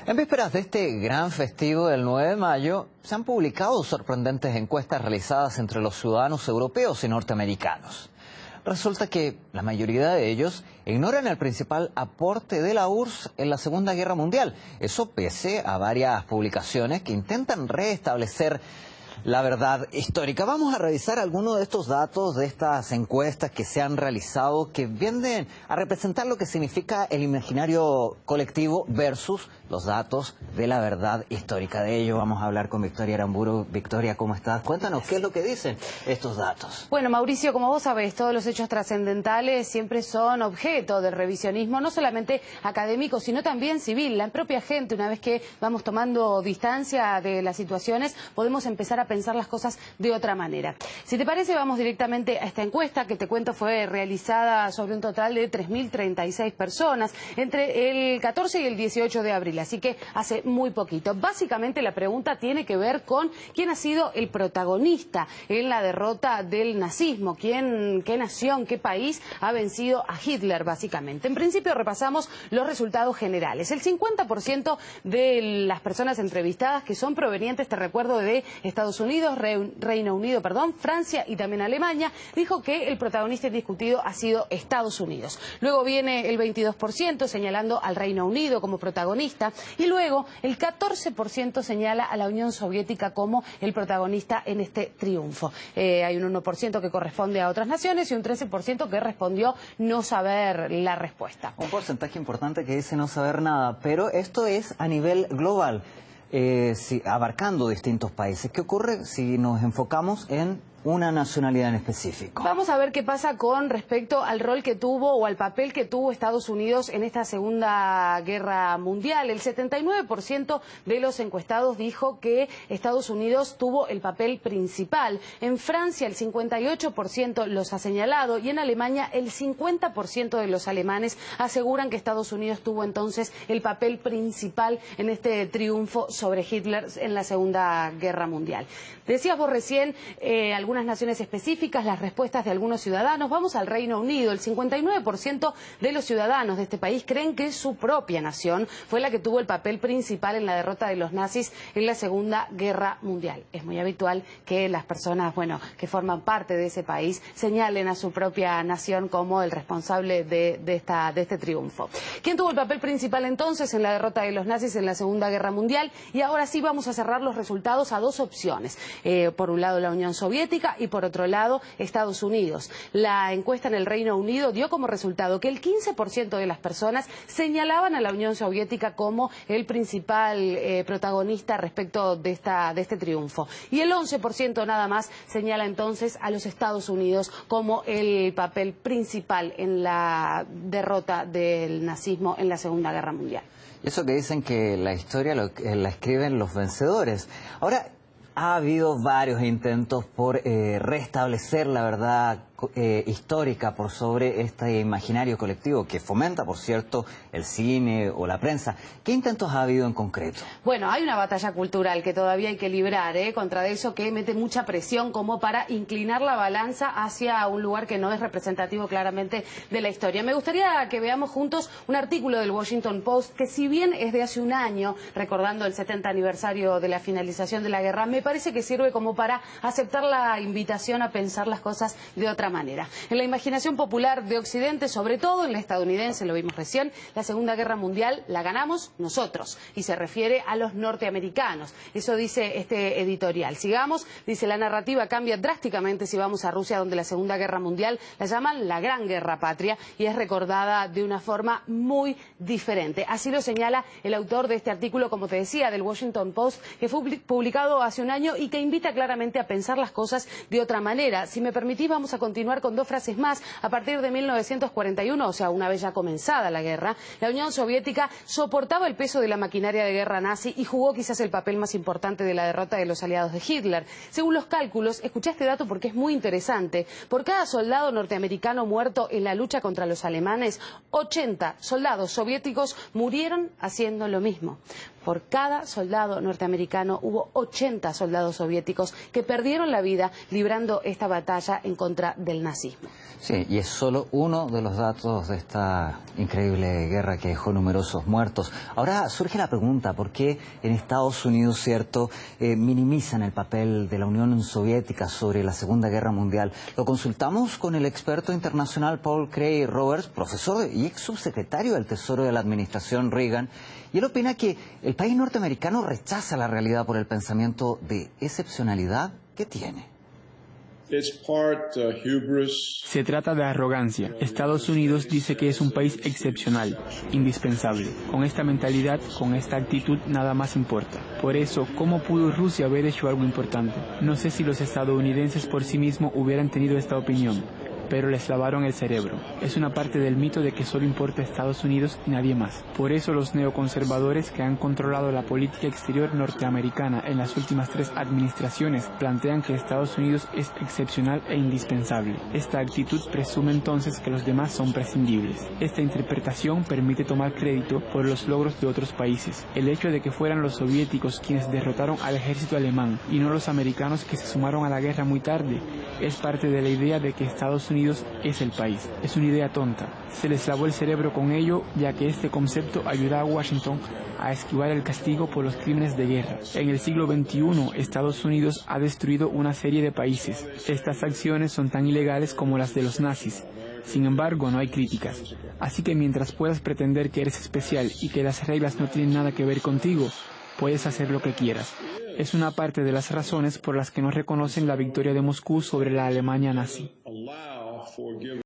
En vísperas de este gran festivo del 9 de mayo, se han publicado sorprendentes encuestas realizadas entre los ciudadanos europeos y norteamericanos. Resulta que la mayoría de ellos ignoran el principal aporte de la URSS en la Segunda Guerra Mundial. Eso pese a varias publicaciones que intentan restablecer la verdad histórica. Vamos a revisar algunos de estos datos de estas encuestas que se han realizado, que vienen a representar lo que significa el imaginario colectivo versus los datos de la verdad histórica. De ello vamos a hablar con Victoria Aramburu. Victoria, ¿cómo estás? Cuéntanos qué es lo que dicen estos datos. Bueno, Mauricio, como vos sabés, todos los hechos trascendentales siempre son objeto del revisionismo, no solamente académico, sino también civil. La propia gente, una vez que vamos tomando distancia de las situaciones, podemos empezar a pensar las cosas de otra manera. Si te parece, vamos directamente a esta encuesta que te cuento fue realizada sobre un total de 3.036 personas entre el 14 y el 18 de abril, así que hace muy poquito. Básicamente la pregunta tiene que ver con quién ha sido el protagonista en la derrota del nazismo, qué nación, qué país ha vencido a Hitler, básicamente. En principio repasamos los resultados generales. El 50% de las personas entrevistadas que son provenientes, te recuerdo, de Estados Unidos, Reino Unido, Francia y también Alemania, dijo que el protagonista indiscutido ha sido Estados Unidos. Luego viene el 22% señalando al Reino Unido como protagonista y luego el 14% señala a la Unión Soviética como el protagonista en este triunfo. Hay un 1% que corresponde a otras naciones y un 13% que respondió no saber la respuesta. Un porcentaje importante que dice no saber nada, pero esto es a nivel global. Abarcando distintos países. ¿Qué ocurre si nos enfocamos en una nacionalidad en específico? Vamos a ver qué pasa con respecto al rol que tuvo o al papel que tuvo Estados Unidos en esta Segunda Guerra Mundial. El 79% de los encuestados dijo que Estados Unidos tuvo el papel principal. En Francia el 58% los ha señalado y en Alemania el 50% de los alemanes aseguran que Estados Unidos tuvo entonces el papel principal en este triunfo sobre Hitler en la Segunda Guerra Mundial. Decías vos recién algunas naciones específicas, las respuestas de algunos ciudadanos. Vamos al Reino Unido. El 59% de los ciudadanos de este país creen que su propia nación fue la que tuvo el papel principal en la derrota de los nazis en la Segunda Guerra Mundial. Es muy habitual que las personas, que forman parte de ese país señalen a su propia nación como el responsable de este triunfo. ¿Quién tuvo el papel principal entonces en la derrota de los nazis en la Segunda Guerra Mundial? Y ahora sí vamos a cerrar los resultados a dos opciones. Por un lado la Unión Soviética y por otro lado Estados Unidos. La encuesta en el Reino Unido dio como resultado que el 15% de las personas señalaban a la Unión Soviética como el principal protagonista respecto de este triunfo. Y el 11% nada más señala entonces a los Estados Unidos como el papel principal en la derrota del nazismo en la Segunda Guerra Mundial. Eso que dicen que la historia la escriben los vencedores. Ahora, ha habido varios intentos por restablecer la verdad histórica por sobre este imaginario colectivo que fomenta, por cierto, el cine o la prensa. ¿Qué intentos ha habido en concreto? Bueno, hay una batalla cultural que todavía hay que librar, contra eso que mete mucha presión como para inclinar la balanza hacia un lugar que no es representativo claramente de la historia. Me gustaría que veamos juntos un artículo del Washington Post que, si bien es de hace un año, recordando el 70 aniversario de la finalización de la guerra, me parece que sirve como para aceptar la invitación a pensar las cosas de otra manera. En la imaginación popular de Occidente, sobre todo en la estadounidense, lo vimos recién, la Segunda Guerra Mundial la ganamos nosotros, y se refiere a los norteamericanos. Eso dice este editorial. Sigamos, dice: la narrativa cambia drásticamente si vamos a Rusia, donde la Segunda Guerra Mundial la llaman la Gran Guerra Patria y es recordada de una forma muy diferente. Así lo señala el autor de este artículo, como te decía, del Washington Post, que fue publicado hace un año y que invita claramente a pensar las cosas de otra manera. Si me permitís, vamos a continuar con dos frases más. A partir de 1941, o sea, una vez ya comenzada la guerra, la Unión Soviética soportaba el peso de la maquinaria de guerra nazi y jugó quizás el papel más importante de la derrota de los aliados de Hitler. Según los cálculos, escuché este dato porque es muy interesante, por cada soldado norteamericano muerto en la lucha contra los alemanes, 80 soldados soviéticos murieron haciendo lo mismo. Por cada soldado norteamericano hubo 80 soldados soviéticos que perdieron la vida librando esta batalla en contra de del nazismo. Sí, y es solo uno de los datos de esta increíble guerra que dejó numerosos muertos. Ahora surge la pregunta, ¿por qué en Estados Unidos, cierto, minimizan el papel de la Unión Soviética sobre la Segunda Guerra Mundial? Lo consultamos con el experto internacional Paul Cray Roberts, profesor y ex subsecretario del Tesoro de la administración Reagan, y él opina que el país norteamericano rechaza la realidad por el pensamiento de excepcionalidad que tiene. Se trata de arrogancia. Estados Unidos dice que es un país excepcional, indispensable. Con esta mentalidad, con esta actitud, nada más importa. Por eso, ¿cómo pudo Rusia haber hecho algo importante? No sé si los estadounidenses por sí mismos hubieran tenido esta opinión, pero les lavaron el cerebro. Es una parte del mito de que solo importa Estados Unidos y nadie más. Por eso los neoconservadores que han controlado la política exterior norteamericana en las últimas 3 administraciones plantean que Estados Unidos es excepcional e indispensable. Esta actitud presume entonces que los demás son prescindibles. Esta interpretación permite tomar crédito por los logros de otros países. El hecho de que fueran los soviéticos quienes derrotaron al ejército alemán y no los americanos que se sumaron a la guerra muy tarde es parte de la idea de que Estados Unidos es el país. Es una idea tonta. Se les lavó el cerebro con ello, ya que este concepto ayuda a Washington a esquivar el castigo por los crímenes de guerra. En el siglo XXI, Estados Unidos ha destruido una serie de países. Estas acciones son tan ilegales como las de los nazis. Sin embargo, no hay críticas. Así que mientras puedas pretender que eres especial y que las reglas no tienen nada que ver contigo, puedes hacer lo que quieras. Es una parte de las razones por las que no reconocen la victoria de Moscú sobre la Alemania nazi.